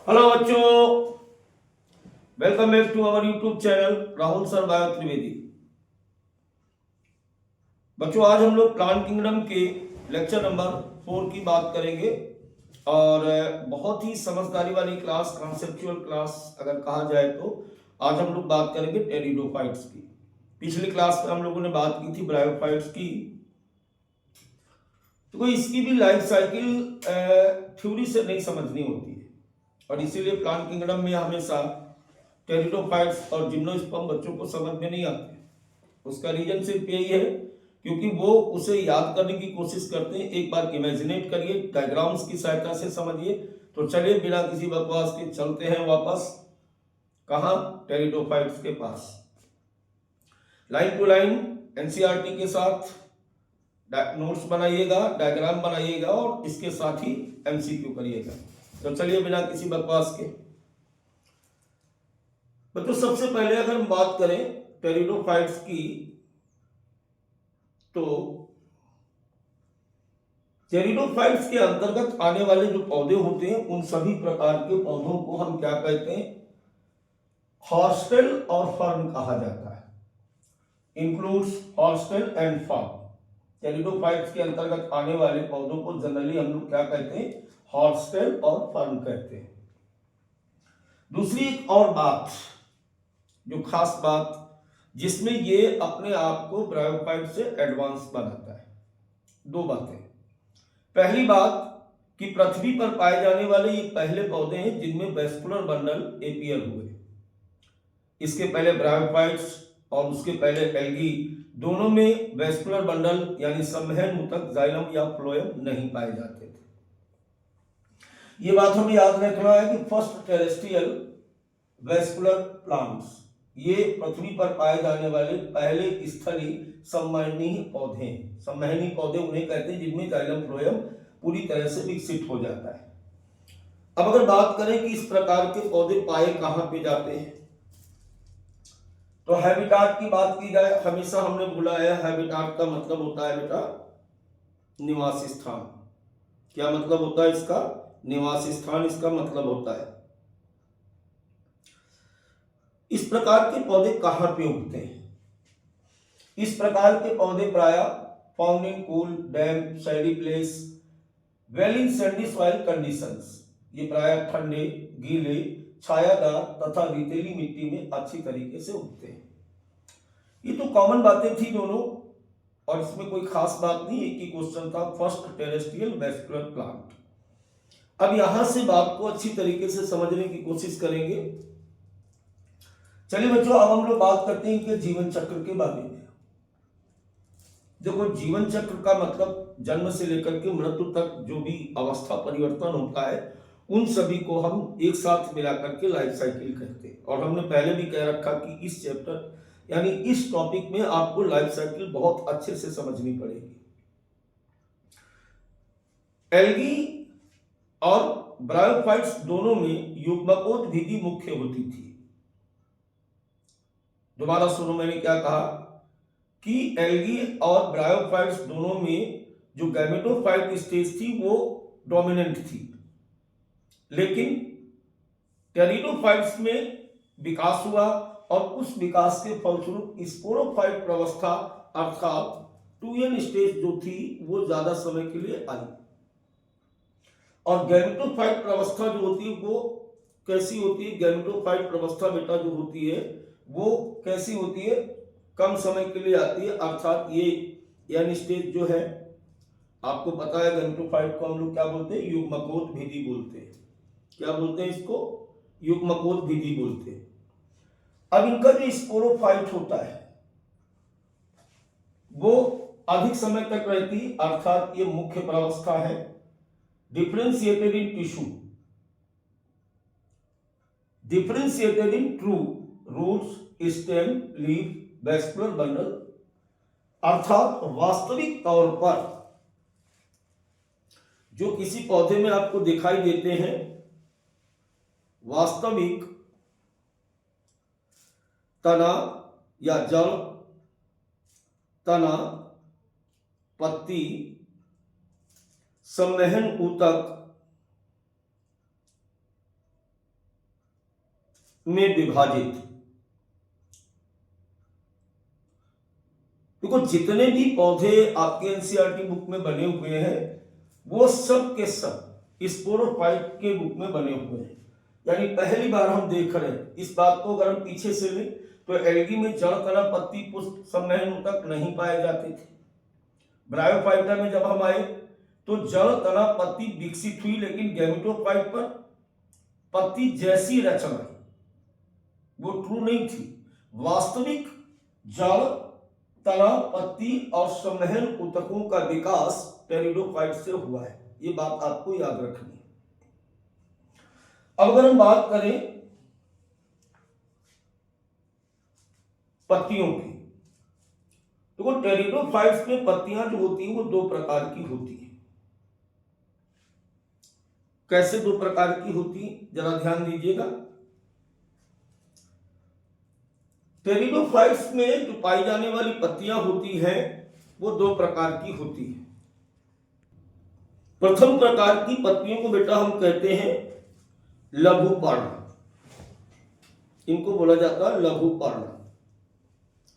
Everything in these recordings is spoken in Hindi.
हेलो बच्चों, welcome back to our YouTube channel Rahul sir bio Trivedi. बच्चों, आज हम लोग प्लांट किंगडम के लेक्चर नंबर 4 की बात करेंगे और बहुत ही समझदारी वाली क्लास, कॉन्सेप्चुअल क्लास अगर कहा जाए तो आज हम लोग बात करेंगे टेरिडोफाइट्स की। पिछली क्लास में हम लोगों ने बात की थी ब्रायोफाइट्स की। तो इसकी भी लाइफ साइकिल थ्योरी से नहीं समझनी होती है और इसीलिए प्लांट किंगडम में हमेशा टेरिडोफाइट्स और जिम्नोस्पर्म बच्चों को समझ में नहीं आते। उसका रीजन सिर्फ यही है क्योंकि वो उसे याद करने की कोशिश करते हैं। एक बार इमेजिनेट करिए, डायग्राम्स की सहायता से समझिए। तो चलिए बिना किसी बकवास के चलते हैं वापस कहाँ, टेरिडोफाइट्स के पास। लाइन टू लाइन एनसीईआरटी के साथ नोट्स बनाइएगा, डायग्राम बनाइएगा और इसके साथ ही एमसीक्यू करिएगा। तो चलिए बिना किसी बकवास के बच्चों, सबसे पहले अगर हम बात करें टेरिडोफाइट्स की तो टेरिडोफाइट्स के अंतर्गत आने वाले जो पौधे होते हैं उन सभी प्रकार के पौधों को हम क्या कहते हैं, हॉर्स्टेल और फर्न कहा जाता है। Includes horsetail and fern. Pteridophytes के अंतर्गत आने वाले पौधों को जनरली हम लोग क्या कहते हैं, हॉर्स्टेल और फर्न कहते हैं। दूसरी एक और बात, जो खास बात जिसमें ये अपने आप को ब्रायोफाइट से एडवांस बनाता है, दो बातें। पहली बात कि पृथ्वी पर पाए जाने वाले ये पहले पौधे हैं जिनमें वेस्कुलर बंडल एपियर हुए। इसके पहले ब्रायोफाइट्स और उसके पहले एल्गी दोनों में वेस्कुलर बंडल यानी संवहन ऊतक, जाइलम या फ्लोएम नहीं पाए जाते थे। ये बात हमें याद रखना है कि फर्स्ट टेरेस्ट्रियल वेस्कुलर प्लांट्स ये पृथ्वी पर पाए जाने वाले पहले स्थलीय संवहनी पौधे हैं। संवहनी पौधे उन्हें कहते हैं जिनमें जाइलम फ्लोएम पूरी तरह से विकसित हो जाता है। अब अगर बात करें कि इस प्रकार के पौधे पाए कहां पे जाते हैं, तो हैबिटाट की बात की जाए, हमेशा हमने बोला है हैबिटाट का मतलब होता है बेटा निवास स्थान। क्या मतलब होता है इसका, निवास स्थान इसका मतलब होता है। इस प्रकार के पौधे कहां पे उगते हैं? इस प्रकार के पौधे प्रायः found in cool, damp, सैडी place, well in Sandy soil conditions. ये प्रायः ठंडे, गीले, छायादार तथा रेतीली मिट्टी में अच्छी तरीके से उगते हैं। ये तो कॉमन बातें थी दोनों और इसमें कोई खास बात नहीं। एक ही क्वेश्चन था, फर्स्ट टेरेस्ट्रियल वेस्कुलर प्लांट। अब यहां से बात को अच्छी तरीके से समझने की कोशिश करेंगे। चलिए बच्चों, अब हम लोग बात करते हैं इनके जीवन चक्र के बारे में। देखो, जीवन चक्र का मतलब जन्म से लेकर के मृत्यु तक जो भी अवस्था परिवर्तन होता है उन सभी को हम एक साथ मिला करके लाइफ साइकिल कहते हैं। और हमने पहले भी कह रखा कि इस चैप्टर यानी इस टॉपिक में आपको लाइफ साइकिल बहुत अच्छे से समझनी पड़ेगी। एल्गी और ब्रायोफाइट्स दोनों में युग्मकोद्भिदी मुख्य होती थी। दोबारा सुनो, मैंने क्या कहा कि एल्गी और ब्रायोफाइट्स दोनों में जो गैमेटोफाइट स्टेज थी वो डोमिनेंट थी, लेकिन टेरिडोफाइट्स में विकास हुआ और उस विकास के फलस्वरूप स्पोरोफाइट अवस्था अर्थात 2n स्टेज जो थी वो ज्यादा समय के लिए आई। और गैमेटोफाइट अवस्था जो होती है वो कैसी होती है, गैमेटोफाइट अवस्था बेटा जो होती है वो कैसी होती है, कम समय के लिए आती है। अर्थात ये n स्टेज जो है आपको पता है, गैमेटोफाइट को हम लोग क्या बोलते हैं, युग्मकोद्भिदी बोलते हैं। क्या बोलते हैं इसको, युग्मकोद्भिदी बोलते हैं। अब इनका जो स्पोरोफाइट होता है वो अधिक समय तक रहती, अर्थात ये मुख्य प्रावस्था है। Differentiated in tissue, differentiated in true roots, stem, leaf, vascular bundle, अर्थात वास्तविक तौर पर जो किसी पौधे में आपको दिखाई देते हैं वास्तविक तना या जड़, तना, पत्ती, संवहन ऊतक, में विभाजित। देखो जितने भी पौधे आपके एनसीईआरटी बुक में बने हुए हैं वो सब के सब स्पोरोफाइट के रूप में बने हुए हैं, यानी पहली बार हम देख रहे हैं। इस बात को अगर हम पीछे से लें तो एल्गी में जड़, तना, पत्ती, पुष्प सम्मेलन तक नहीं पाए जाते थे। ब्रायोफाइटा में जब हम आए तो जड़, तना, पत्ती विकसित हुई, लेकिन गैमेटोफाइट पर पत्ती जैसी रचना वो ट्रू नहीं थी। वास्तविक जड़, तना, पत्ती और सम्मेलन ऊतकों का विकास टेरिडोफाइट से हुआ है। ये बात आपको याद रखनी है। अब अगर हम बात करें पत्तियों की, तो टेरिडोफाइट्स में पत्तियां जो होती हैं वो दो प्रकार की होती हैं। कैसे दो प्रकार की होती हैं, जरा ध्यान दीजिएगा। टेरिडोफाइट्स में जो पाई जाने वाली पत्तियां होती हैं वो दो प्रकार की होती हैं। प्रथम प्रकार की पत्तियों को बेटा हम कहते हैं लघु पर्ण, इनको बोला जाता है लघु पर्ण।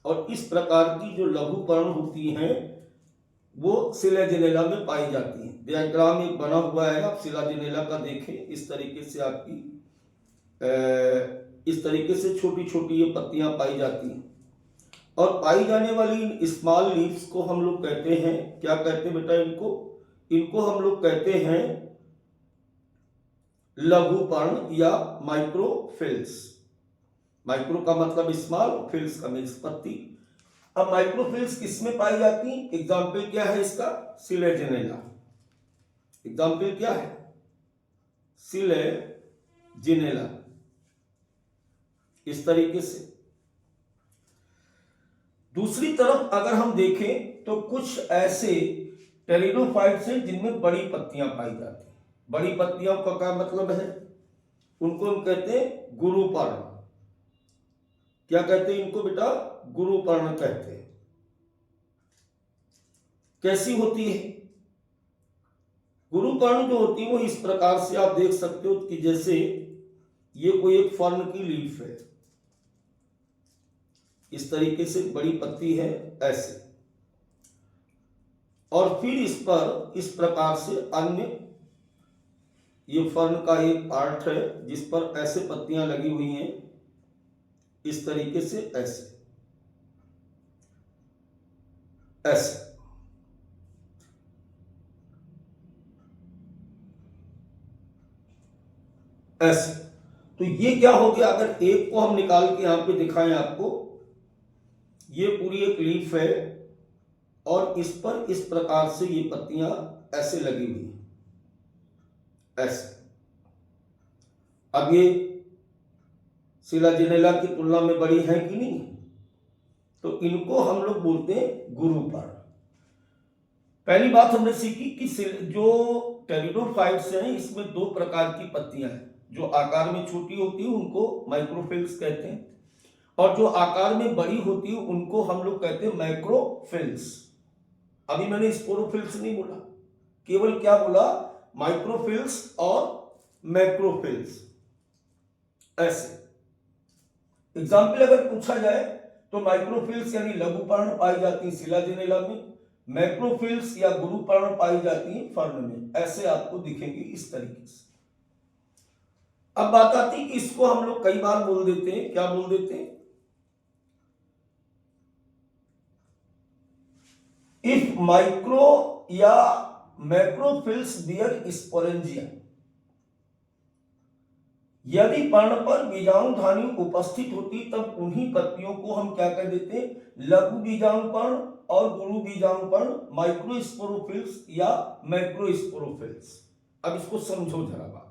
और इस प्रकार की जो लघु पर्ण होती हैं वो सिलाजिनेला में पाई जाती हैं। डायग्राम एक बना हुआ है, आप सिलाजिनेला का देखें। इस तरीके से आपकी इस तरीके से छोटी छोटी ये पत्तियां पाई जाती हैं। और पाई जाने वाली स्मॉल लीव्स को हम लोग कहते हैं, क्या कहते हैं बेटा इनको हम लोग कहते हैं लघु पर्ण या माइक्रोफिल्स। माइक्रो का मतलब स्मॉल, फिल्स का मीन्स पत्ती। अब माइक्रोफिल्स किसमें पाई जाती है? एग्जाम्पल क्या है इसका? सिलेजिनेला। एग्जाम्पल क्या है? सिलेजिनेला। इस तरीके से। दूसरी तरफ अगर हम देखें तो कुछ ऐसे टेरिडोफाइट्स हैं जिनमें बड़ी पत्तियां पाई जाती हैं। बड़ी पत्तियों का क्या मतलब है? उनको हम कहते हैं गुरुपर्ण। क्या कहते हैं इनको बेटा? गुरुपर्ण कहते हैं। कैसी होती है गुरुपर्ण? जो होती है वो इस प्रकार से आप देख सकते हो कि जैसे ये कोई एक फर्न की लीफ है, इस तरीके से बड़ी पत्ती है ऐसे, और फिर इस पर इस प्रकार से अन्य ये फर्न का एक पार्ट है जिस पर ऐसे पत्तियां लगी हुई हैं, इस तरीके से ऐसे ऐसे। ऐसे तो ये क्या हो गया? अगर एक को हम निकाल के यहां पे दिखाएं आपको, ये पूरी एक लीफ है और इस पर इस प्रकार से ये पत्तियां ऐसे लगी हुई हैं, ऐसे। अब ये सिलाजिनेला की तुलना में बड़ी है कि नहीं? तो इनको हम लोग बोलते हैं गुरुपर्ण। पहली बात हमने सीखी कि जो टेरिडोफाइट्स हैं इसमें दो प्रकार की पत्तियां हैं। जो आकार में छोटी होती है उनको माइक्रोफिल्स कहते हैं, और जो आकार में बड़ी होती है उनको हम लोग कहते हैं मैक्रोफिल्स। अभी मैंने स्पोरोफिल्स नहीं बोला, केवल क्या बोला? माइक्रोफिल्स और मैक्रोफिल्स। ऐसे एग्जाम्पल अगर पूछा जाए तो माइक्रोफिल्स यानी लघुपर्ण पाई जाती है सिलाजिनेला में, मैक्रोफिल्स या गुरुपर्ण पाई जाती है फर्न में। ऐसे आपको दिखेंगे इस तरीके से। अब बात आती है कि इसको हम लोग कई बार बोल देते हैं, क्या बोल देते हैं? इफ माइक्रो या मैक्रोफिल्स बियर स्पोरेंजिया, यदि पर्ण पर बीजाणुधानी उपस्थित होती तब उन्हीं पत्तियों को हम क्या कह देते हैं? लघु बीजाणुपर्ण और गुरु बीजाणुपर्ण, माइक्रोस्पोरोफिल्स या मैक्रोस्पोरोफिल्स। अब इसको समझो जरा बात को।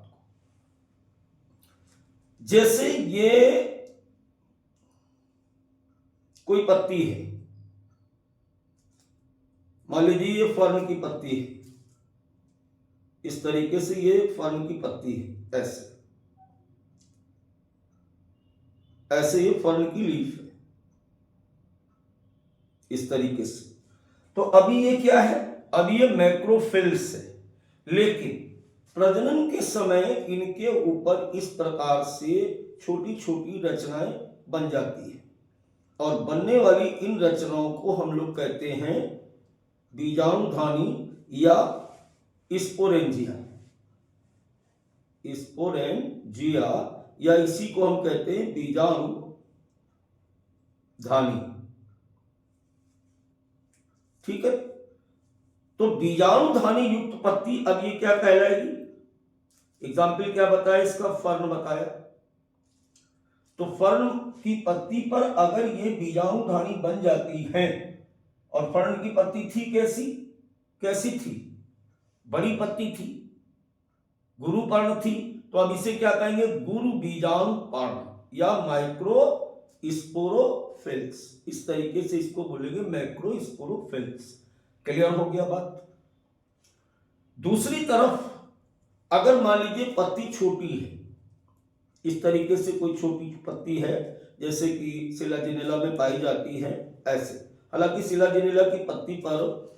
जैसे ये कोई पत्ती है, मान लीजिए ये फर्न की पत्ती है, इस तरीके से ये फर्न की पत्ती है, ऐसे ऐसे ये फर्न की लीफ है, इस तरीके से। तो अभी ये क्या है? अभी ये मैक्रोफिल्स है, लेकिन प्रजनन के समय इनके ऊपर इस प्रकार से छोटी छोटी रचनाएं बन जाती है और बनने वाली इन रचनाओं को हम लोग कहते हैं बीजाणुधानी या स्पोरेंजिया। स्पोरेंजिया या इसी को हम कहते हैं बीजाणुधानी। ठीक है, तो बीजाणुधानी युक्त पत्ती अब ये क्या कहलाएगी? एग्जाम्पल क्या बताया इसका? फर्न बताया। तो फर्न की पत्ती पर अगर ये बीजाणुधानी बन जाती है, और फर्न की पत्ती थी कैसी थी? बड़ी पत्ती थी, गुरुपर्ण थी, तो अब इसे क्या कहेंगे? गुरु बीजाणुपर्ण या माइक्रो स्पोरोफिल्स। इस तरीके से इसको बोलेंगे मैक्रो स्पोरोफिल्स। क्लियर हो गया बात? दूसरी तरफ अगर मान लीजिए पत्ती छोटी है, इस तरीके से कोई छोटी पत्ती है जैसे कि सिलाजिनेला में पाई जाती है ऐसे, हालांकि सिलाजिनेला की पत्ती पर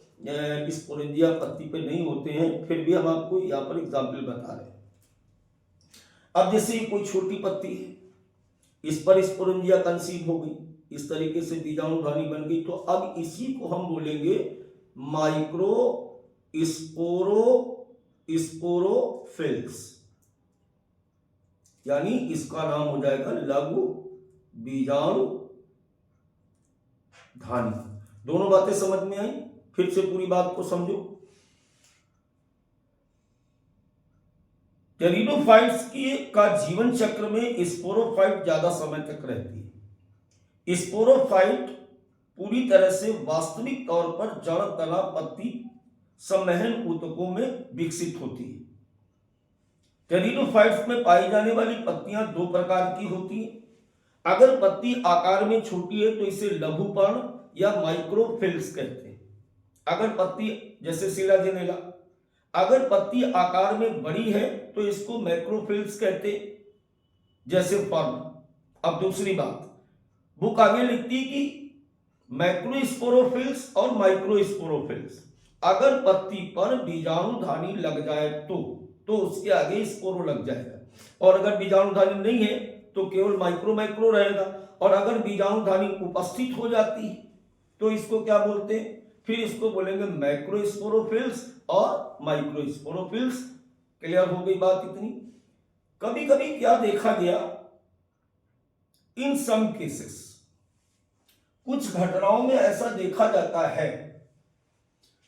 स्पोरेंजिया पत्ती पे नहीं होते हैं, फिर भी हम आपको यहाँ पर एग्जाम्पल बता रहे हैं। अब जैसे ये कोई छोटी पत्ती है, इस पर स्पोरेंजिया कंसीव हो गई, इस तरीके से बीजाणुधानी बन गई, तो अब इसी को हम बोलेंगे माइक्रो स्पोरोफिल्स, यानी इसका नाम हो जाएगा लघु बीजाणुधानी। दोनों बातें समझ में आई? फिर से पूरी बात को समझो। टेरिडोफाइट्स का जीवन चक्र में स्पोरोफाइट ज्यादा समय तक रहती है। स्पोरोफाइट पूरी तरह से वास्तविक तौर पर जड़, तना, पत्ती, सम्मोहन ऊतकों में विकसित होती है। टेरिडोफाइट्स में पाई जाने वाली पत्तियां दो प्रकार की होती हैं। अगर पत्ती आकार में छोटी है तो इसे लघुपर्ण या माइक्रोफिल्स कहते हैं। अगर पत्ती जैसे सिलाजिनेला, अगर पत्ती आकार में बड़ी है तो इसको मैक्रोफिल्स कहते हैं, जैसे फर्न। अब दूसरी बात, बुक आगे लिखती है कि मैक्रोस्पोरोफिल्स और माइक्रोस्पोरोफिल्स, अगर पत्ती पर बीजाणुधानी लग जाए तो उसके आगे स्पोरो लग जाएगा, और अगर बीजाणुधानी नहीं है तो केवल माइक्रो रहेगा। और अगर बीजाणुधानी उपस्थित हो जाती है तो इसको क्या बोलते हैं? फिर इसको बोलेंगे मैक्रोस्पोरोफिल्स और माइक्रोस्पोरोफिल्स। क्लियर हो गई बात इतनी? कभी कभी क्या देखा गया, इन सम केसेस, कुछ घटनाओं में ऐसा देखा जाता है,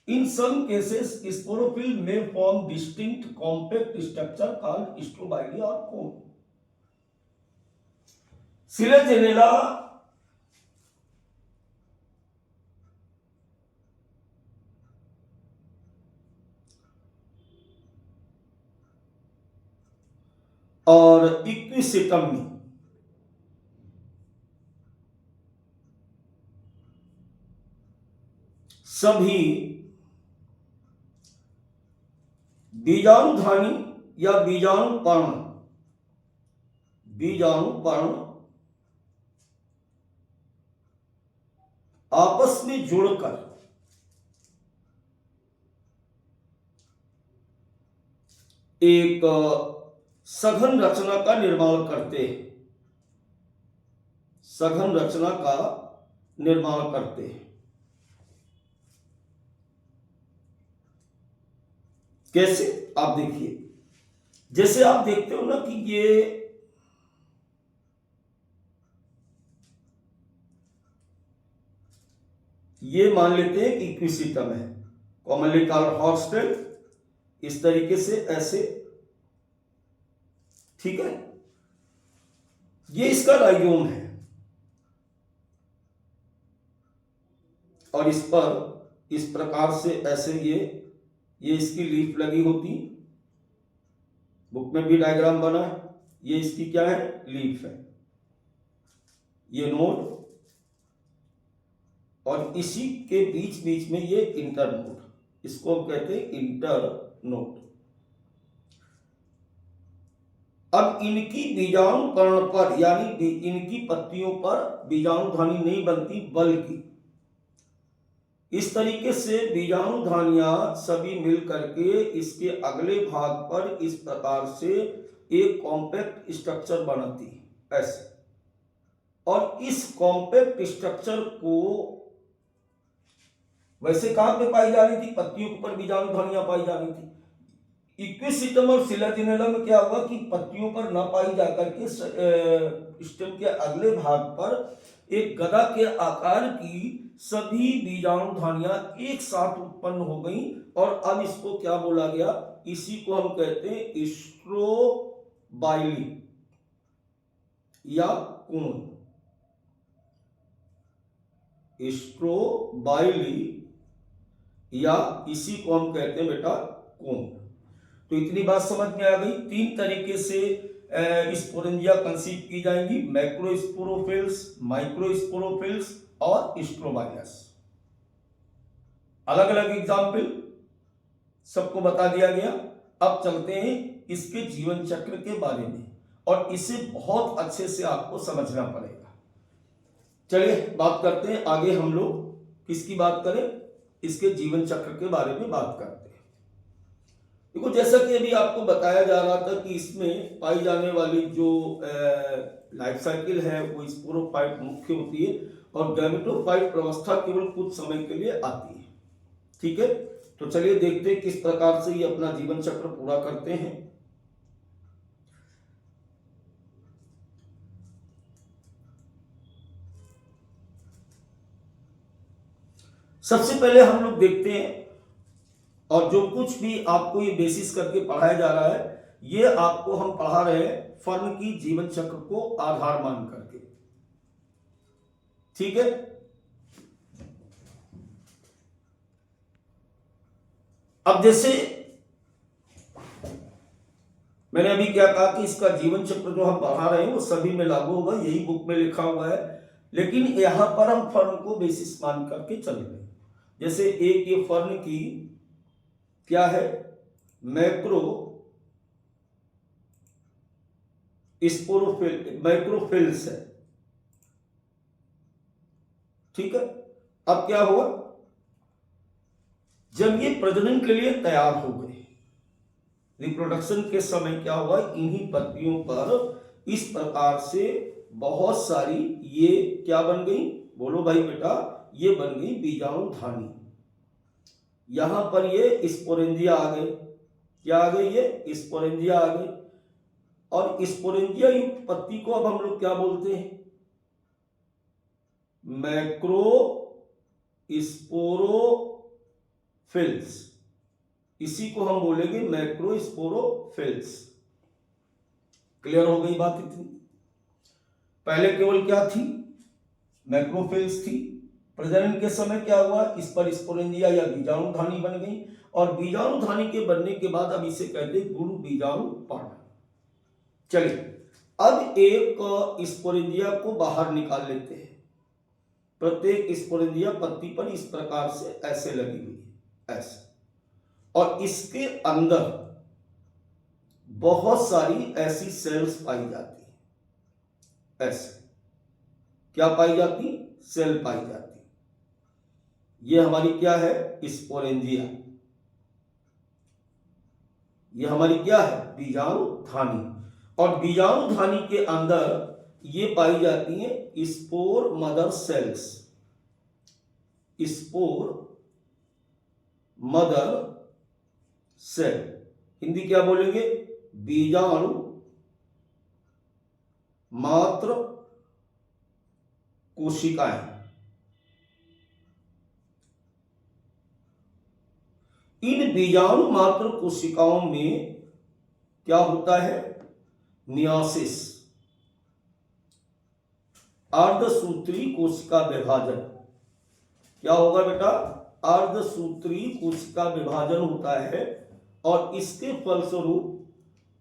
इन सम केसेस स्पोरोफिल में form distinct compact structure called strobili और कोन। सिलाजिनेला और इक्विसेटम में सभी बीजाणुधानी या बीजाणुपर्ण आपस में जुड़कर एक सघन रचना का निर्माण करते हैं। सघन रचना का निर्माण करते हैं। कैसे? आप देखिए, जैसे आप देखते हो ना कि ये मान लेते हैं कि इक्विसेटम है, कॉमनली कॉल्ड हॉर्स्टेल, इस तरीके से ऐसे, ठीक है, ये इसका राइजोम है, और इस पर इस प्रकार से ऐसे ये इसकी लीफ लगी होती, बुक में भी डायग्राम बना है, ये इसकी क्या है? लीफ है, ये नोड, और इसी के बीच बीच में ये इंटर नोड, इसको हम कहते हैं इंटर नोड। अब इनकी बीजाणुपर्ण पर, यानी इनकी पत्तियों पर बीजाणुधानी नहीं बनती, बल्कि इस तरीके से बीजाणुधानियां सभी मिल करके इसके अगले भाग पर इस प्रकार से एक कॉम्पैक्ट स्ट्रक्चर बनाती है ऐसे, और इस कॉम्पैक्ट स्ट्रक्चर को वैसे कहां पे पाई जा रही थी, पत्तियों के ऊपर बीजाणुधानियां पाई जा रही थी। इक्विसिटम और सिलाजिनेला में क्या हुआ कि पत्तियों पर न पाई जाकर के स्टेम के अगले भाग पर एक गदा के आकार की सभी बीजाणुधानियां एक साथ उत्पन्न हो गई, और अब इसको क्या बोला गया, इसी को हम कहते हैं स्ट्रोबाइली या कोन। स्ट्रोबाइली या इसी को हम कहते हैं बेटा कोन। तो इतनी बात समझ में आ गई। 3 तरीके से स्पोरेंजिया कंसीव की जाएंगी, मैक्रोस्पोरोफिल्स, माइक्रोस्पोरोफिल्स और स्ट्रोबाइलस। अलग अलग एग्जाम्पल सबको बता दिया गया। अब चलते हैं इसके जीवन चक्र के बारे में, और इसे बहुत अच्छे से आपको समझना पड़ेगा। चलिए बात करते हैं आगे। हम लोग किसकी बात करें, इसके जीवन चक्र के बारे में बात करते हैं। देखो, जैसा कि अभी आपको बताया जा रहा था कि इसमें पाई जाने वाली जो लाइफ साइकिल है वो स्पोरोफाइट मुख्य होती है, और गैमेटोफाइट अवस्था केवल कुछ समय के लिए आती है। ठीक है, तो चलिए देखते हैं किस प्रकार से ये अपना जीवन चक्र पूरा करते हैं। सबसे पहले हम लोग देखते हैं, और जो कुछ भी आपको ये बेसिस करके पढ़ाया जा रहा है, ये आपको हम पढ़ा रहे हैं फर्म की जीवन चक्र को आधार मान करके। ठीक है, अब जैसे मैंने अभी क्या कहा कि इसका जीवन चक्र जो हम पढ़ा रहे हैं वो सभी में लागू होगा, यही बुक में लिखा हुआ है, लेकिन यहां पर हम फर्म को बेसिस मान करके चलेंगे। जैसे एक ये फर्म की क्या है, मैक्रोफिल्स है। ठीक है, अब क्या हुआ, जब ये प्रजनन के लिए तैयार हो गए, रिप्रोडक्शन के समय क्या हुआ, इन्हीं पत्तियों पर इस प्रकार से बहुत सारी ये क्या बन गई, बोलो भाई बेटा, ये बन गई बीजाणुधानी। यहां पर ये स्पोरेंजिया आ गए। क्या आ गए, ये स्पोरेंजिया आ गए, और स्पोरेंजिया युक्त पत्ती को अब हम लोग क्या बोलते हैं, मैक्रो स्पोरोफिल्स। इसी को हम बोलेंगे मैक्रोस्पोरोफिल्स। क्लियर हो गई बात इतनी। पहले केवल क्या थी, मैक्रोफिल्स थी। प्रजनन के समय क्या हुआ, इस पर स्पोरेंजिया या बीजाणुधानी बन गई, और बीजाणुधानी के बनने के बाद अब इसे कहते हैं गुरु बीजाणुपर्ण। चलिए, अब एक स्पोरेंजिया को बाहर निकाल लेते हैं। प्रत्येक स्पोरेंजिया पत्ती पर इस प्रकार से ऐसे लगी हुई है, ऐसे, और इसके अंदर बहुत सारी ऐसी सेल्स पाई जाती है। ऐसे क्या पाई जाती, सेल पाई जाती। ये हमारी क्या है, स्पोरेंजिया। ये हमारी क्या है, बीजाणुधानी। और बीजाणुधानी के अंदर ये पाई जाती हैं spore mother cells. Spore mother cell, Hindi क्या बोलेंगे, बीजाणु मात्र कोशिकाएं। इन बीजाणु मात्र कोशिकाओं में क्या होता है, मियोसिस, अर्धसूत्री कोशिका विभाजन। क्या होगा बेटा, अर्धसूत्री कोशिका विभाजन होता है, और इसके फलस्वरूप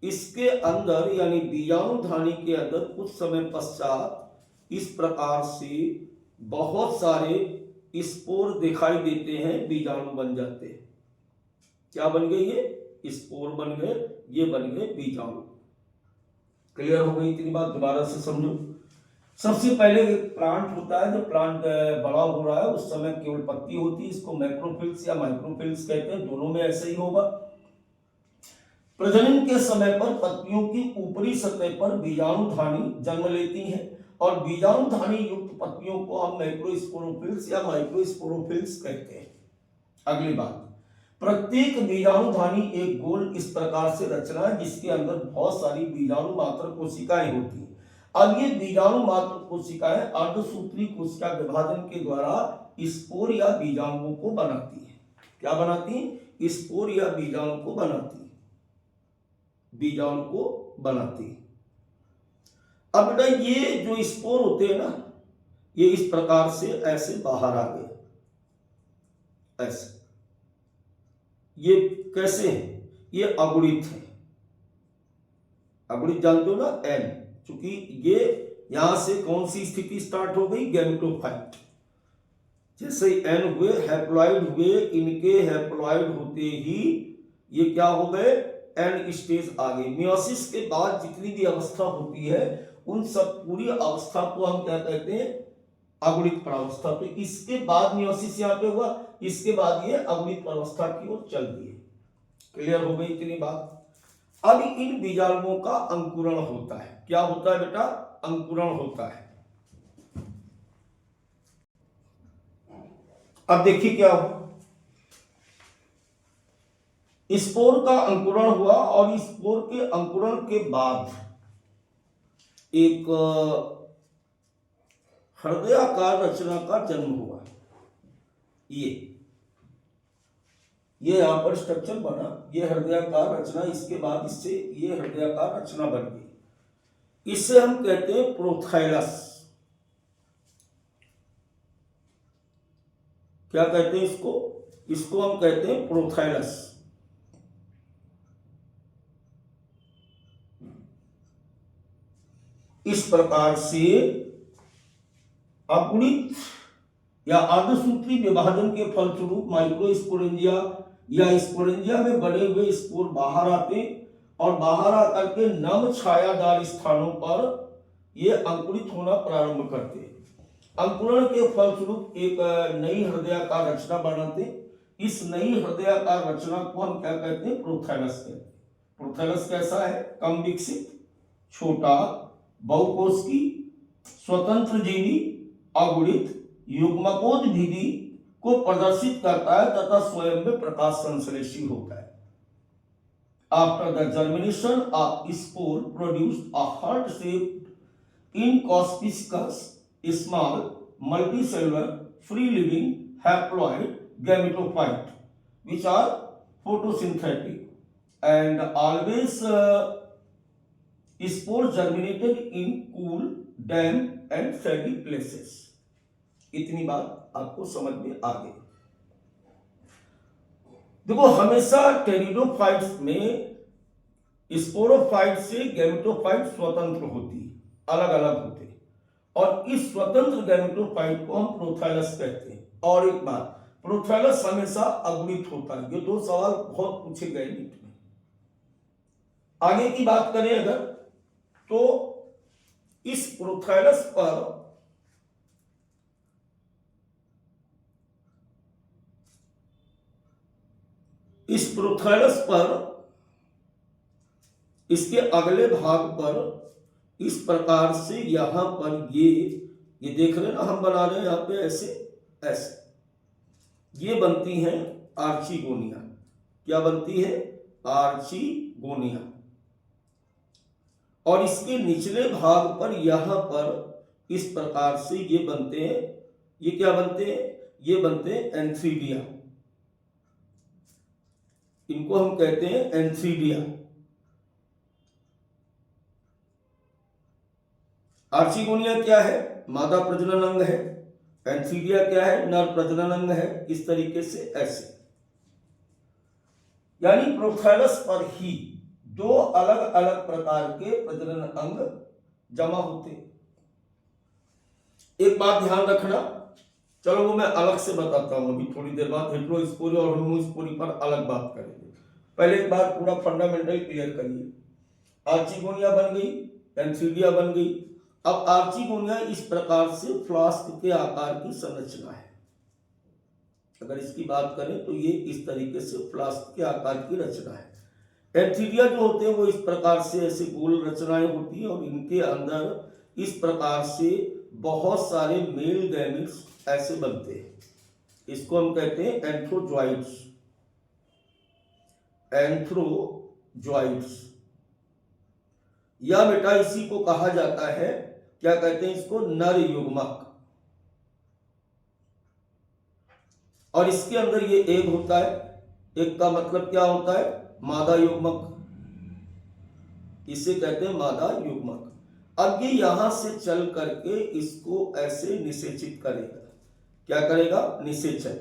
इसके अंदर यानी बीजाणुधानी के अंदर कुछ समय पश्चात इस प्रकार से बहुत सारे स्पोर दिखाई देते हैं, बीजाणु बन जाते हैं। क्या बन गए, ये स्पोर बन गए, ये बन गए बीजाणु। क्लियर हो गई इतनी बात, दोबारा से समझो। सबसे पहले एक प्लांट होता है, जो प्लांट बड़ा हो रहा है उस समय केवल पत्ती होती है, इसको मैक्रोफिल्स या माइक्रोफिल्स कहते हैं, दोनों में ऐसे ही होगा। प्रजनन के समय पर पत्तियों की ऊपरी सतह पर बीजाणुधानी जन्म लेती हैं और बीजाणुधानी युक्त पत्तियों को हम मैक्रोस्पोरोफिल्स या माइक्रोस्पोरोफिल्स कहते हैं। अगली बात, प्रत्येक बीजाणुधानी एक गोल इस प्रकार से रचना है जिसके अंदर बहुत सारी बीजाणु मात्र कोशिकाएं होती हैं। अब ये बीजाणु मात्र कोशिकाएं अर्धसूत्री कोशिका विभाजन के द्वारा स्पोर या बीजाणुओं को बनाती है। क्या बनाती है? स्पोर या बीजाणु को बनाती है, बीजाणु को बनाती है। अब बेटा ये जो स्पोर होते हैं ना, ये इस प्रकार से ऐसे बाहर आ गए, ऐसे। ये कैसे हैं? ये अगुणित है। अगुणित जानते हो ना, एन, क्योंकि ये यहां से कौन सी स्थिति स्टार्ट हो गई? गैमेटोफाइट। जैसे एन हुए, हैप्लॉइड हुए, इनके हैप्लॉइड होते ही ये क्या हो गए? एन स्टेज आ गई। मियोसिस के बाद जितनी भी अवस्था होती है उन सब पूरी अवस्था को हम क्या कहते हैं? अगुणित प्रावस्था। तो इसके बाद मियोसिस यहाँ पे हुआ, इसके बाद ये अगुणित प्रावस्था की ओर चल दिए। क्लियर हो गई इतनी बात? अब इन बीजाणुओं का अंकुरण होता है। क्या होता है बेटा? अंकुरण होता है। अब देखिए क्या हुआ, स्पोर का अंकुरण हुआ और स्पोर के अंकुरण के बाद एक हृदयाकार रचना का जन्म हुआ। ये यहां पर स्ट्रक्चर बना, ये हृदयाकार रचना, इसके बाद इससे ये हृदयाकार रचना बन गई। इसे हम कहते हैं प्रोथाइलस। क्या कहते हैं इसको? इसको हम कहते हैं प्रोथाइलस। इस प्रकार से अगुणित या अर्धसूत्री विभाजन के फलस्वरूप माइक्रोस्पोरेंजिया या स्पोरेंजिया में बड़े हुए स्पोर बाहर आते और बाहर आकर के नम छायादार स्थानों पर ये अंकुरित होना प्रारंभ करते। अंकुरण के फलस्वरूप एक नई हृदयाकार रचना बनाते। इस नई हृदयाकार रचना को हम क्या कहते हैं? प्रोथैलस कहते हैं। प्रोथैलस कैसा है? कम विकसित, छोटा, बहुकोशिकी, स्वतंत्र जीवी, अगुणित, युग्मकोद्भिदी को प्रदर्शित करता है तथा स्वयं में प्रकाश संश्लेषी होता है। After the germination, a spore produced a heart-shaped inconspicuous small multicellular free-living haploid gametophyte, which are photosynthetic and always spore germinated in cool, damp and shady places. इतनी बात आपको समझ में आ गई। देखो, हमेशा टेरिडोफाइट्स में स्पोरोफाइट से गैमेटोफाइट स्वतंत्र होती, अलग अलग होते, और इस स्वतंत्र गैमेटोफाइट को हम प्रोथैलस कहते हैं। और एक बात, प्रोथैलस हमेशा अगुणित होता है। ये दो सवाल बहुत पूछे गए नीट में। आगे की बात करें अगर, तो इस प्रोथैलस पर इसके अगले भाग पर इस प्रकार से यहां पर ये देख रहे हैं ना, हम बना रहे हैं यहां पे ऐसे ऐसे, ये बनती हैं आर्चिगोनिया। क्या बनती है? आर्चिगोनिया। और इसके निचले भाग पर यहां पर इस प्रकार से ये बनते हैं। ये क्या बनते हैं? ये बनते हैं एंथ्रीडिया। इनको हम कहते हैं एंथ्रीडिया। आर्चिगोनिया क्या है? मादा प्रजनन अंग है। एंथ्रीडिया क्या है? नर प्रजनन अंग है। इस तरीके से ऐसे, यानी प्रोथैलस पर ही दो अलग अलग प्रकार के प्रजनन अंग जमा होते। एक बात ध्यान रखना, चलो वो मैं अलग से बताता हूं, अभी थोड़ी देर बाद हेटेरोस्पोरी और होमोस्पोरी पर अलग बात करेंगे। पहले एक बार पूरा फंडामेंटल क्लियर करिए। आर्चिगोनिया बन गई, एंथ्रीडिया बन गई, अब आर्चिगोनिया इस प्रकार से फ्लास्क के आकार की संरचना है। अगर इसकी बात करें तो ये इस तरीके से फ्लास्क के आकार की रचना है। एंथीरिया जो होते हैं वो इस प्रकार से ऐसे गोल रचनाएं होती हैं और इनके अंदर इस प्रकार से बहुत सारे मेल गैमेट्स ऐसे बनते हैं। इसको हम कहते हैं एंथ्रोजॉइड्स। एंथ्रोजॉइड्स या बेटा इसी को कहा जाता है, क्या कहते हैं इसको, नर युग्मक। और इसके अंदर ये एग होता है। एग का मतलब क्या होता है, मादा युग्मक, इसे कहते हैं मादा युग्मक। अब ये यहां से चल करके इसको ऐसे निषेचित करेगा। क्या करेगा, निषेचन,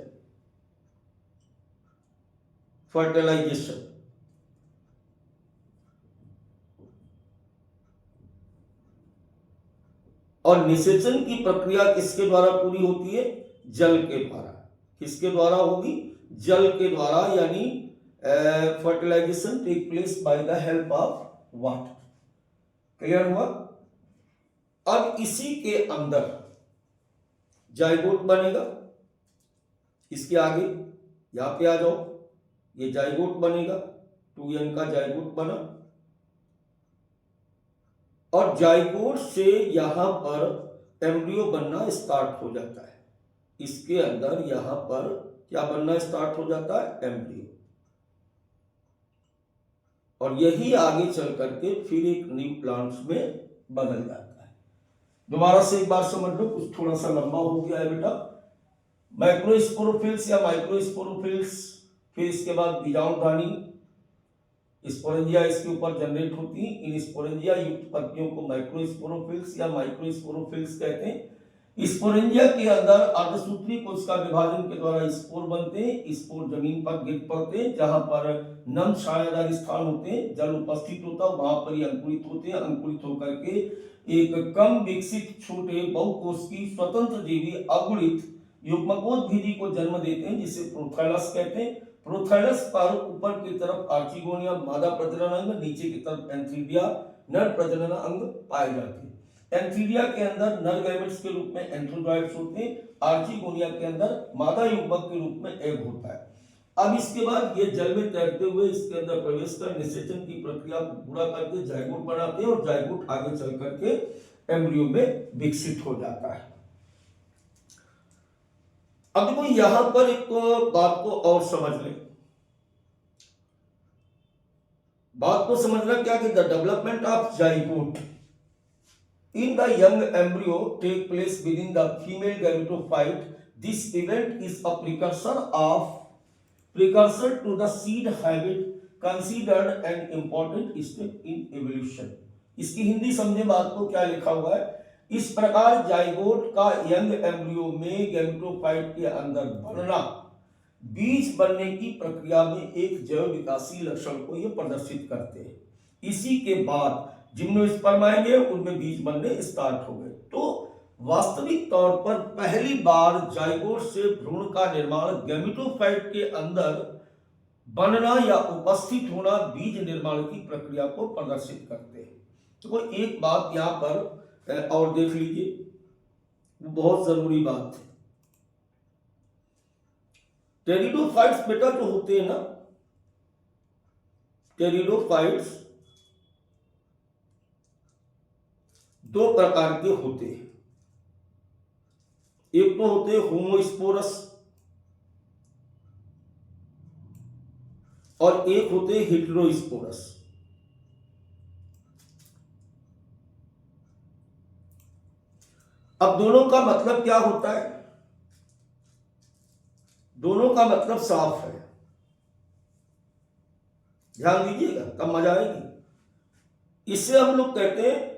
फर्टिलाइजेशन। और निषेचन की प्रक्रिया किसके द्वारा पूरी होती है, जल के द्वारा। किसके द्वारा होगी, जल के द्वारा, यानी fertilisation take place by the help of water. Clear हुआ। अब इसी के अंदर जाइगोट बनेगा। इसके आगे यहां पे आ जाओ, ये जाइगोट बनेगा, 2n का जाइगोट बना। और जाइगोट से यहां पर एम्ब्रियो बनना स्टार्ट हो जाता है। इसके अंदर यहां पर क्या बनना स्टार्ट हो जाता है, एम्ब्रियो। और यही आगे चल करके फिर एक न्यू प्लांट्स में बदल जाता है। दोबारा से एक बार समझ लो, कुछ थोड़ा सा लंबा हो गया है बेटा। माइक्रोस्पोरोफिल्स या माइक्रोस्पोरोफिल्स, फिर इसके बाद बीजाणुधानी स्पोरेंजिया इसके ऊपर जनरेट होती हैं। इन स्पोरेंजिया युक्त पत्तियों को माइक्रोस्पोरोफिल्स या माइक्रोस्पोरोफिल्स कहते हैं। स्पोरेंजिया के अंदर अर्धसूत्री कोशिका विभाजन के द्वारा स्पोर बनते हैं। स्पोर जमीन पर गिर पड़ते हैं, जहां पर नम छायादार स्थान होते हैं, जल उपस्थित होता है, वहां पर ही अंकुरित होते हैं। अंकुरित होकर के एक कम विकसित छोटे बहुकोशिकीय स्वतंत्र जीवी अगुणित युग्मकोद्भिदी को जन्म देते हैं, जिसे प्रोथैलस कहते हैं। प्रोथैलस पर ऊपर की तरफ आर्चिगोनिया मादा प्रजनन अंग, नीचे की तरफ एंथीरिया नर प्रजनन अंग पाए जाते हैं। एंथीरिया के अंदर नर गैमेट्स के रूप में एंथ्रोजॉइड्स होते हैं। आर्चिगोनिया के अंदर मादा युग्मक के रूप में एग होता है। अब इसके बाद ये जल में तैरते हुए इसके अंदर प्रवेश कर निषेचन की प्रक्रिया को पूरा करके जाइगोट बनाते हैं और जाइगोट आगे चल करके एम्ब्रियो में विकसित हो जाता है। अब देखो यहां पर एक बात को और समझ ले। बात को समझना क्या कि the development of zygote in the young embryo take place within the female gametophyte. This event is a precursor to the seed habit, considered an important step in evolution. इसकी हिंदी समझे बात को, क्या लिखा हुआ है। इस प्रकार जाइगोट का यंग एम्ब्रियो में गैमेटोफाइट के अंदर बनना बीज बनने की प्रक्रिया में एक जैव विकासी लक्षण को ये प्रदर्शित करते हैं। इसी के बाद जिम्नोस्पर्म आएंगे, उनमें बीज बनने स्टार्ट हो गए। तो वास्तविक तौर पर पहली बार जाइगोट से भ्रूण का निर्माण गैमेटोफाइट के अंदर बनना या उपस्थित होना बीज निर्माण की प्रक्रिया को प्रदर्शित करते हैं। तो कोई एक बात यहां पर और देख लीजिए, वो बहुत जरूरी बात है। टेरिडोफाइट्स बेटा जो होते हैं ना, टेरिडोफाइट्स दो प्रकार के होते हैं। एक तो होते हैं होमोस्पोरस और एक होते हैं हेटेरोस्पोरस। अब दोनों का मतलब क्या होता है, दोनों का मतलब साफ है, ध्यान दीजिएगा तब मजा आएगी। इसे हम लोग कहते हैं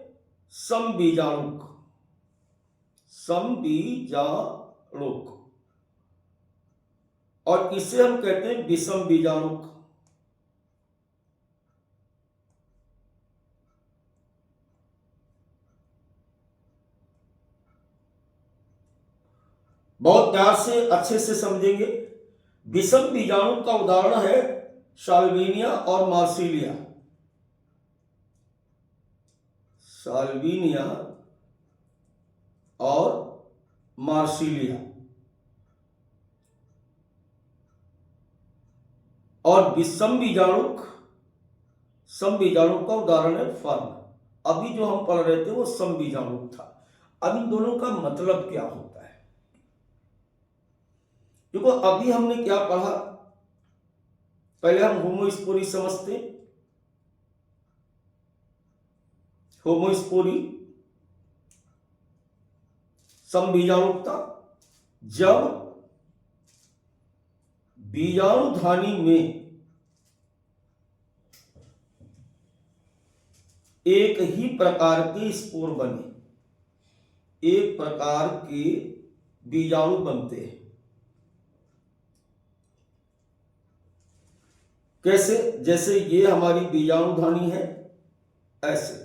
समबीजाणुक, समबीजाणुक, और इसे हम कहते हैं विषम बीजाणुक। बहुत प्यार से अच्छे से समझेंगे। विषम बीजाणु का उदाहरण है साल्विनिया और मार्सिलिया। साल्विनिया और मार्सिलिया। और विषम बीजाणुक, सम बीजाणुक का उदाहरण है फर्न। अभी जो हम पढ़ रहे थे वो सम बीजाणुक था। अब इन दोनों का मतलब क्या होता है? देखो अभी हमने क्या पढ़ा, पहले हम होमोस्पोरी समझते। होमोस्पोरी समबीजाणुकता, जब बीजाणुधानी में एक ही प्रकार के स्पोर बने, एक प्रकार के बीजाणु बनते हैं। कैसे? जैसे ये हमारी बीजाणुधानी है ऐसे,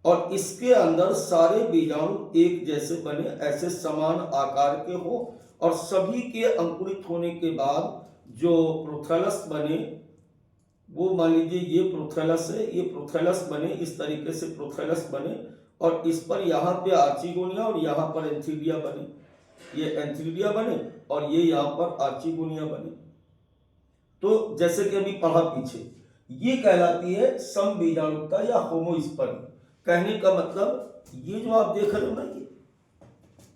और इसके अंदर सारे बीजाणु एक जैसे बने, ऐसे समान आकार के हो, और सभी के अंकुरित होने के बाद जो प्रोथैलस बने, वो मान लीजिए ये प्रोथैलस है, ये प्रोथैलस बने, इस तरीके से प्रोथैलस बने, और इस पर यहाँ पे आर्चिगोनिया और यहाँ पर एंथीडिया बने, ये एंथीडिया बने और ये यहाँ पर आर्चिगोनिया बने। तो जैसे कि अभी पढ़ा पीछे, ये कहलाती है समबीजाणुकता या होमोस्पर्मी। कहने का मतलब ये जो आप देख रहे हो ना,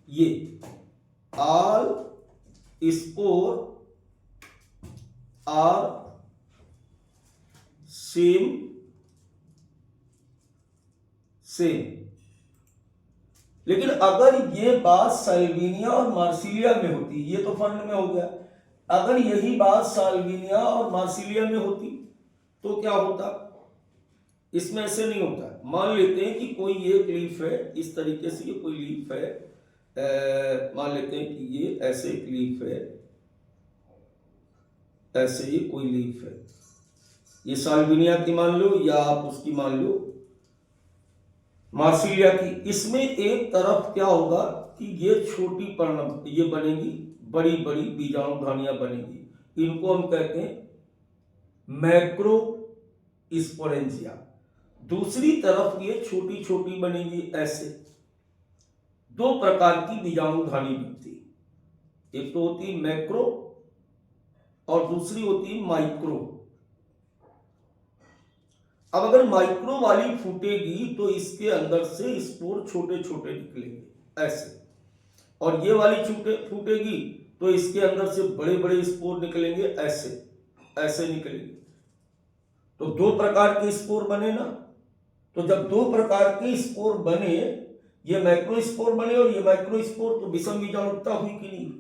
ये all sports are same same. लेकिन अगर ये बात साल्विनिया और मार्सिलिया में होती, ये तो फर्न में हो गया, अगर यही बात साल्विनिया और मार्सिलिया में होती तो क्या होता? इसमें ऐसे नहीं होता। मान लेते हैं कि कोई एक लीफ है, इस तरीके से ये कोई लीफ है, मान लेते हैं कि ये ऐसे एक लीफ है, ऐसे ये कोई लीफ है, ये साल्विनिया की मान लो या आप उसकी मान लो मार्सिलिया की। इसमें एक तरफ क्या होगा कि ये छोटी पर्णम ये बनेगी, बड़ी बड़ी बीजाणुधानियां बनेगी, इनको हम कहते हैं मैक्रो स्पोरेंजिया। दूसरी तरफ ये छोटी छोटी बनेगी ऐसे। दो प्रकार की बीजाणुधानी बनती, एक तो होती मैक्रो और दूसरी होती माइक्रो। अब अगर माइक्रो वाली फूटेगी तो इसके अंदर से स्पोर छोटे छोटे निकलेंगे ऐसे, और ये वाली फूटेगी तो इसके अंदर से बड़े बड़े स्पोर निकलेंगे ऐसे, ऐसे निकलेंगे। तो दो प्रकार के स्पोर बने ना। तो जब दो प्रकार के स्पोर बने, ये मैक्रो स्पोर बने और ये माइक्रो स्पोर, तो विषम बीजाणुकता हुई कि नहीं?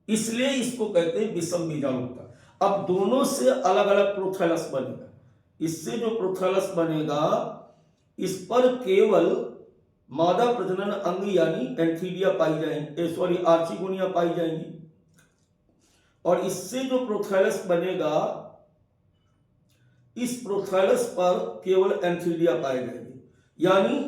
इसलिए इसको कहते हैं विषम बीजाणुकता। अब दोनों से अलग अलग प्रोथैलस बनेगा। इससे जो प्रोथैलस बनेगा, इस पर केवल मादा प्रजनन अंग यानी एंथीडिया पाई जाएंगी, सॉरी आर्चिगोनिया पाई जाएंगी। और इससे जो प्रोथैलस बनेगा, इस प्रोथैलस पर केवल एंथीडिया पाए जाएंगे। यानी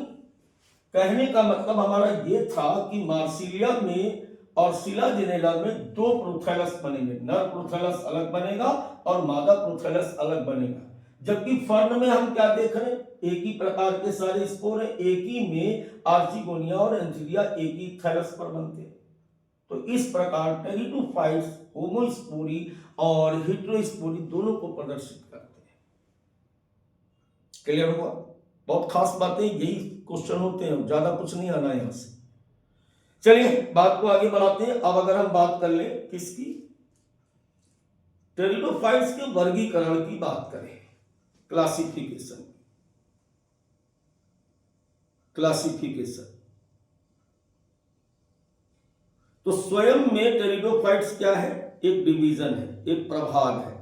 कहने का मतलब हमारा ये था कि मार्सिलिया में और सिलाजिनेला में दो प्रोथैलस बनेंगे, नर प्रोथैलस अलग बनेगा और मादा प्रोथैलस अलग बनेगा। जबकि फर्न में हम क्या देख रहे हैं? एक ही प्रकार के सारे स्पोर हैं, एक ही में आर्चिगोनिया और एंथीडिया एक ही थैलस पर बनते हैं। तो इस प्रकार टेरिडोफाइट्स होमोस्पोरी और हेटेरोस्पोरी दोनों को प्रदर्शित करते हैं। क्लियर हुआ? बहुत खास बातें यही क्वेश्चन होते हैं, ज्यादा कुछ नहीं आना यहां से। चलिए बात को आगे बढ़ाते हैं। अब अगर हम बात कर लें किसकी, टेरिडोफाइट्स के वर्गीकरण की बात करें, क्लासिफिकेशन। तो स्वयं में टेरिडोफाइट्स क्या है? एक डिवीजन है, एक प्रभाग है।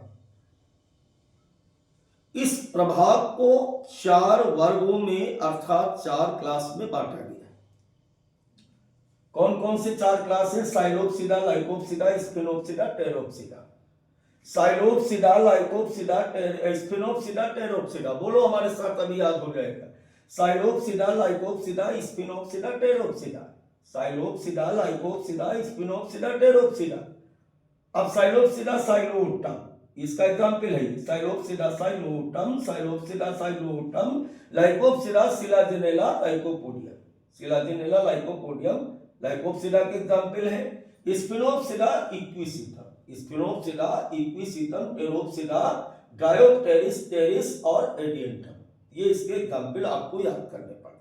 इस प्रभाग को 4 वर्गों में अर्थात 4 क्लास में बांटा गया है। कौन कौन से 4 क्लास है? Psilopsida, Lycopsida, Sphenopsida, Pteropsida. Psilopsida, Lycopsida, Sphenopsida, Pteropsida. बोलो हमारे साथ, अभी याद हो जाएगा। Psilopsida, Lycopsida, Sphenopsida, Pteropsida. Psilopsida, Lycopsida, Sphenopsida, Pteropsida. अब साइलोप्सिडा साइलोटम, इसका एग्जाम्पल है Psilopsida Psilotum, Psilopsida Psilotum, Lycopsida Selaginella, Lycopodium. Selaginella, Lycopodium, Lycopsida के एग्जाम्पल है। Sphenopsida Equisetum, Sphenopsida Equisetum, Pteropsida, Dryopteris, Pteris और एडियंटम, ये इसके एग्जाम्पल आपको याद करने पड़े।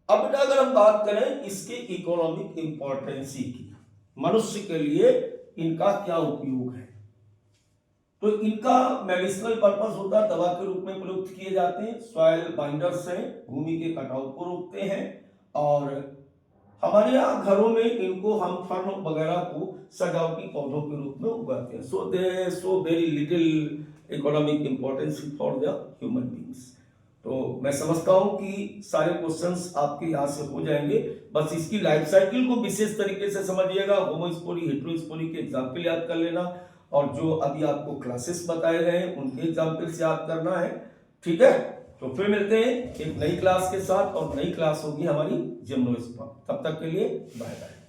अब बेटा अगर हम बात करें इसके इकोनॉमिक इंपॉर्टेंस की, मनुष्य के लिए इनका क्या उपयोग है, तो इनका मेडिसिनल पर्पस होता है, दवा के रूप में प्रयुक्त किए जाते हैं, सॉइल बाइंडर्स हैं, भूमि के कटाव को रोकते हैं, और हमारे यहाँ घरों में इनको हम फर्न वगैरह को सजावटी पौधों के रूप में उगाते हैं। So they show very little economic importance for the human beings. तो मैं समझता हूं कि सारे क्वेश्चंस आपके यहाँ से हो जाएंगे, बस इसकी लाइफ साइकिल को विशेष तरीके से समझिएगा। होमोस्पोरी, हेटेरोस्पोरी के एग्जाम्पल याद कर लेना, और जो अभी आपको क्लासेस बताए गए हैं उनके एग्जाम्पल से याद करना है, ठीक है। तो फिर मिलते हैं एक नई क्लास के साथ, और नई क्लास होगी हमारी जिम्नोस्पर्म। तब तक के लिए बाय बाय।